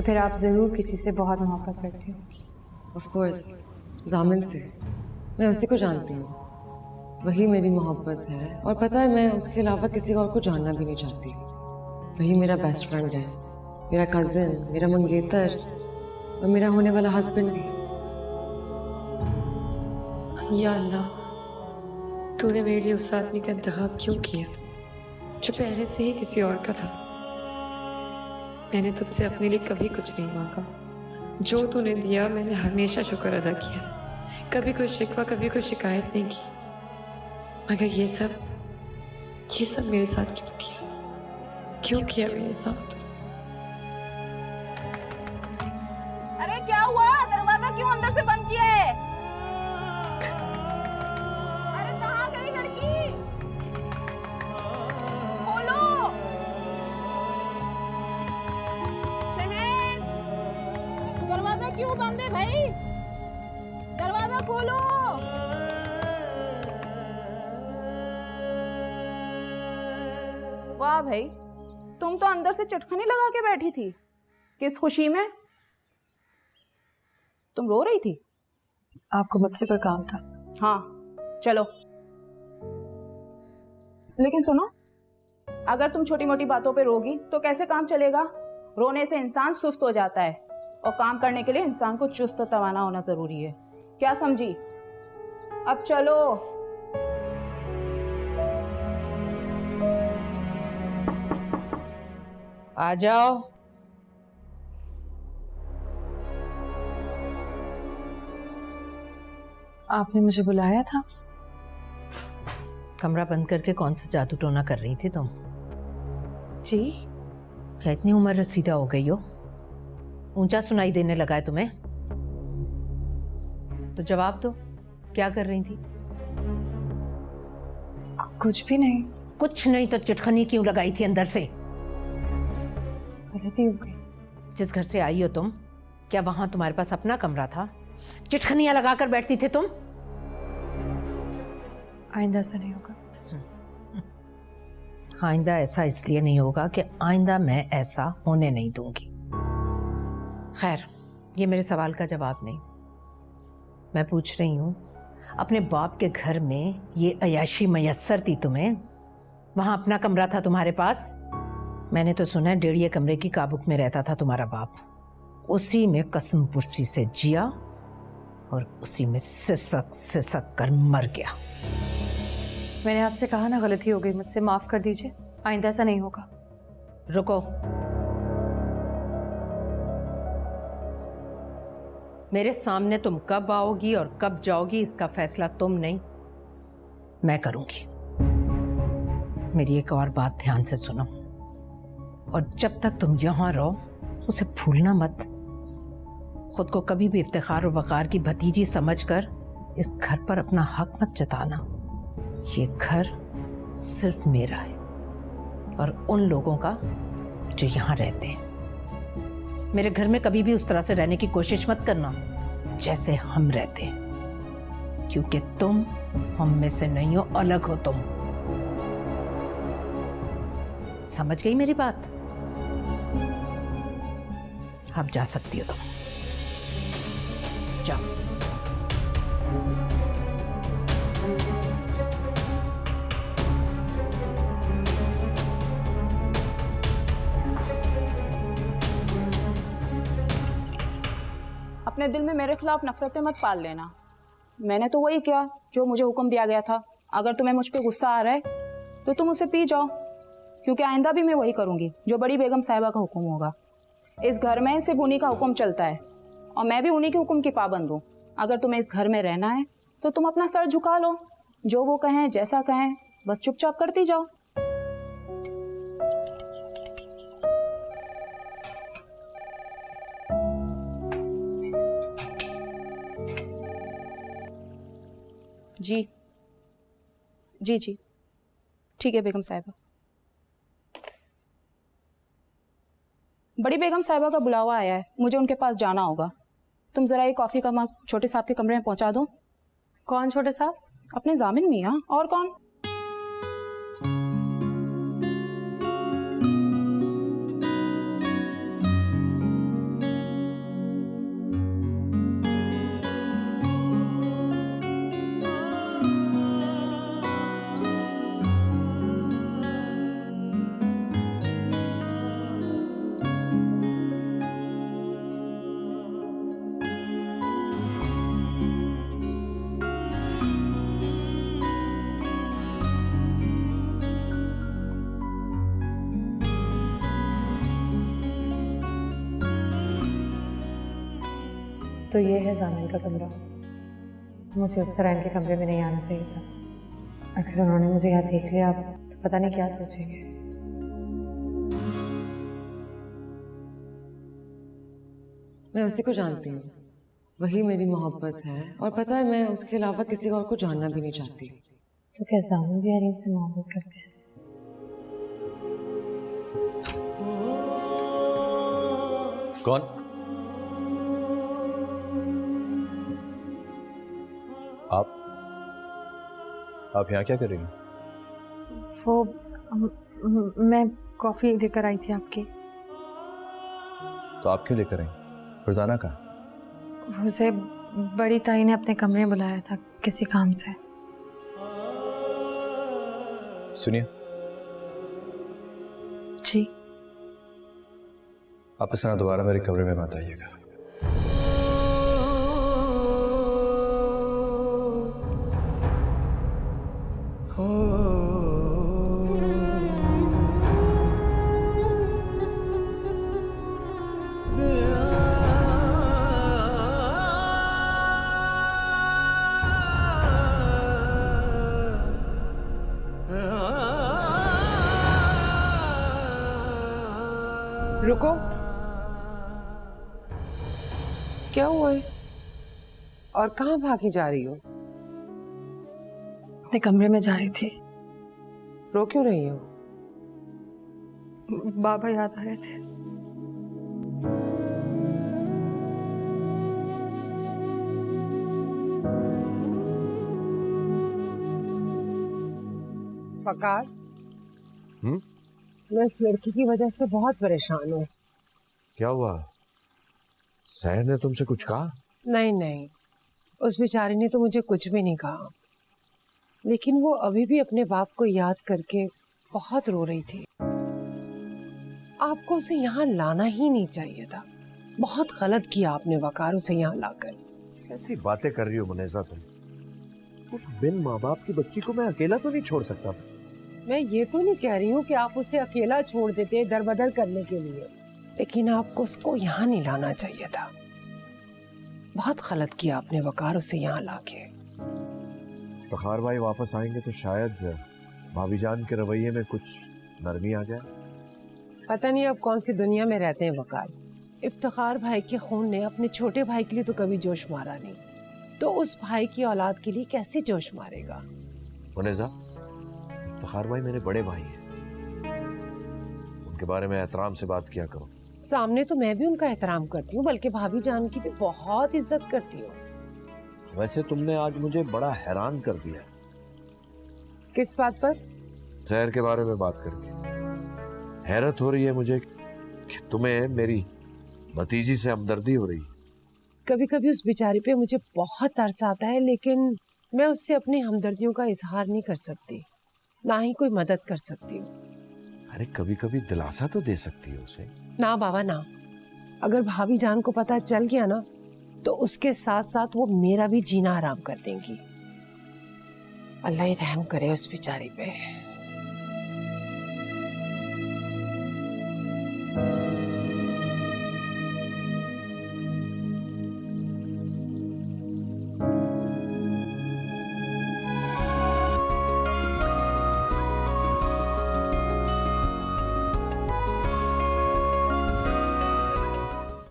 तो फिर आप ज़रूर किसी से बहुत मोहब्बत करती होंगी। ऑफ कोर्स, जामिन से। मैं उसी को जानती हूँ, वही मेरी मोहब्बत है। और पता है, मैं उसके अलावा किसी और को जानना भी नहीं चाहती। वही मेरा बेस्ट फ्रेंड है, मेरा कजिन, मेरा मंगेतर और मेरा होने वाला हस्बैंड भी। या अल्लाह, तूने मेरे लिए उस आदमी का इंतखाब क्यों किया जो पहले से ही किसी और का था। मैंने तुझसे अपने लिए कभी कुछ नहीं मांगा। जो तूने दिया मैंने हमेशा शुक्र अदा किया। कभी कोई शिकवा, कभी कोई शिकायत नहीं की। मगर ये सब मेरे साथ क्यों किया मेरे साथ? अरे क्या हुआ? दरवाजा क्यों अंदर से बंद किया है? अरे कहाँ गई लड़की? खोलो। सहन, दरवाजा क्यों बंद है भाई? दरवाजा खोलो। वाह भाई, तुम तो अंदर से चटखनी लगा के बैठी थी। किस खुशी में? तुम रो रही थी? आपको मुझसे कोई काम था? हाँ, चलो। लेकिन सुनो, अगर तुम छोटी मोटी बातों पे रोगी तो कैसे काम चलेगा? रोने से इंसान सुस्त हो जाता है, और काम करने के लिए इंसान को चुस्त तवाना होना जरूरी है। क्या समझी? अब चलो। आ जाओ। आपने मुझे बुलाया था? कमरा बंद करके कौन सा जादू टोना कर रही थी तुम? जी। क्या इतनी उम्र रसीदा हो गई हो? ऊंचा सुनाई देने लगा है तुम्हें? तो जवाब दो, क्या कर रही थी? कुछ भी नहीं। कुछ नहीं तो चिटखनी क्यों लगाई थी अंदर से? गलती हो गई। जिस घर से आई हो तुम, क्या वहां तुम्हारे पास अपना कमरा था? चिटखनियां लगाकर बैठती थे तुम? आइंदा ऐसा नहीं होगा। आइंदा ऐसा इसलिए नहीं होगा कि आइंदा मैं ऐसा होने नहीं दूंगी। खैर, ये मेरे सवाल का जवाब नहीं। मैं पूछ रही हूं, अपने बाप के घर में ये अयाशी मयस्सर थी तुम्हें? वहां अपना कमरा था तुम्हारे पास? मैंने तो सुना है डेढ़िए कमरे की काबुक में रहता था तुम्हारा बाप। उसी में कसम पुरसी से जिया और उसी में सिसक सिसक कर मर गया। मैंने आपसे कहा ना, गलती हो गई मुझसे, माफ कर दीजिए। आइंदा ऐसा नहीं होगा। रुको। मेरे सामने तुम कब आओगी और कब जाओगी इसका फैसला तुम नहीं, मैं करूंगी। मेरी एक और बात ध्यान से सुनो, और जब तक तुम यहां रहो उसे भूलना मत। खुद को कभी भी इफ्तिखार और वकार की भतीजी समझकर इस घर पर अपना हक मत जताना। ये घर सिर्फ मेरा है और उन लोगों का जो यहां रहते हैं। मेरे घर में कभी भी उस तरह से रहने की कोशिश मत करना जैसे हम रहते हैं, क्योंकि तुम हम में से नहीं हो, अलग हो तुम। समझ गई मेरी बात? अब जा सकती हो तुम, जाओ। अपने दिल में मेरे खिलाफ नफरतें मत पाल लेना। मैंने तो वही किया जो मुझे हुक्म दिया गया था। अगर तुम्हें मुझ पे गुस्सा आ रहा है तो तुम उसे पी जाओ, क्योंकि आइंदा भी मैं वही करूंगी जो बड़ी बेगम साहिबा का हुक्म होगा। इस घर में सिर्फ उन्हीं का हुक्म चलता है और मैं भी उन्हीं के हुक्म की पाबंद हूँ। अगर तुम्हें इस घर में रहना है तो तुम अपना सर झुका लो, जो वो कहें, जैसा कहें, बस चुपचाप करती जाओ। जी जी जी, ठीक है बेगम साहिबा। बड़ी बेगम साहिबा का बुलावा आया है, मुझे उनके पास जाना होगा। तुम जरा ये कॉफी का मग छोटे साहब के कमरे में पहुंचा दो। कौन छोटे साहब? अपने जामिन मियाँ, और कौन? तो ये है जामिन का कमरा। मुझे उस तरह इनके कमरे में नहीं आना चाहिए था। अगर उन्होंने मुझे यहाँ देख लिया तो पता नहीं क्या सोचेंगे। मैं उसी को जानती हूँ, वही मेरी मोहब्बत है, और पता है मैं उसके अलावा किसी और को जानना भी नहीं चाहती। तो क्या जामिन भी हरीम से मोहब्बत करते हैं? कौन? आप यहाँ क्या कर रही हैं? वो मैं कॉफी लेकर आई थी आपकी। तो आप क्यों लेकर आई? फरजाना कहाँ? उसे बड़ी ताई ने अपने कमरे में बुलाया था किसी काम से। सुनिए, जी। आप इस तरह दोबारा मेरे कमरे में मत आइएगा। रुको, क्या हुआ है और कहाँ भागी जा रही हो? अपने कमरे में जा रही थी। रो क्यों रही हो? बाबा याद आ रहे थे। फकार, मैं इस लड़की की वजह से बहुत परेशान हूँ। क्या हुआ? सहर ने तुमसे कुछ कहा? नहीं नहीं, उस बेचारी ने तो मुझे कुछ भी नहीं कहा, लेकिन वो अभी भी अपने बाप को याद करके बहुत रो रही थी। आपको उसे यहाँ लाना ही नहीं चाहिए था। बहुत गलत किया आपने वकार, उसे यहाँ लाकर। कैसी बातें कर रही हो मुनेजा तुम? उस बिन माँ बाप की बच्ची को मैं अकेला तो नहीं छोड़ सकता। मैं ये तो नहीं कह रही हूँ कि आप उसे अकेला छोड़ देते दर बदर करने के लिए, लेकिन आपको उसको यहाँ नहीं लाना चाहिए था। बहुत गलत किया आपने वकार, उसे यहाँ लाके। इफ्तिखार भाई वापस आएंगे तो शायद भाभी जान के रवैये में कुछ नरमी आ जाए। पता नहीं अब कौन सी दुनिया में रहते हैं वकार। इफ्तिखार भाई के खून ने अपने छोटे भाई के लिए तो कभी जोश मारा नहीं, तो उस भाई की औलाद के लिए कैसे जोश मारेगा? मुनेजा, इफ्तिखार भाई मेरे बड़े भाई हैं, उनके बारे में एहतराम से बात किया करो। सामने तो मैं भी उनका एहतराम करती हूँ, बल्कि भाभी जान की भी बहुत इज्जत करती हूँ। वैसे तुमने आज मुझे बड़ा हैरान कर दिया। किस बात पर? सहर के बारे में बात करके हैरत हो रही है मुझे कि तुम्हें मेरी भतीजी से हमदर्दी हो रही है। कभी कभी उस बेचारी पे मुझे बहुत तरस आता है, लेकिन मैं उससे अपनी हमदर्दियों का इजहार नहीं कर सकती, ना ही कोई मदद कर सकती हूँ। अरे कभी कभी दिलासा तो दे सकती है उसे। ना बाबा ना, अगर भाभी जान को पता चल गया ना तो उसके साथ साथ वो मेरा भी जीना हराम कर देंगी। अल्लाह ही रहम करे उस बेचारी पे।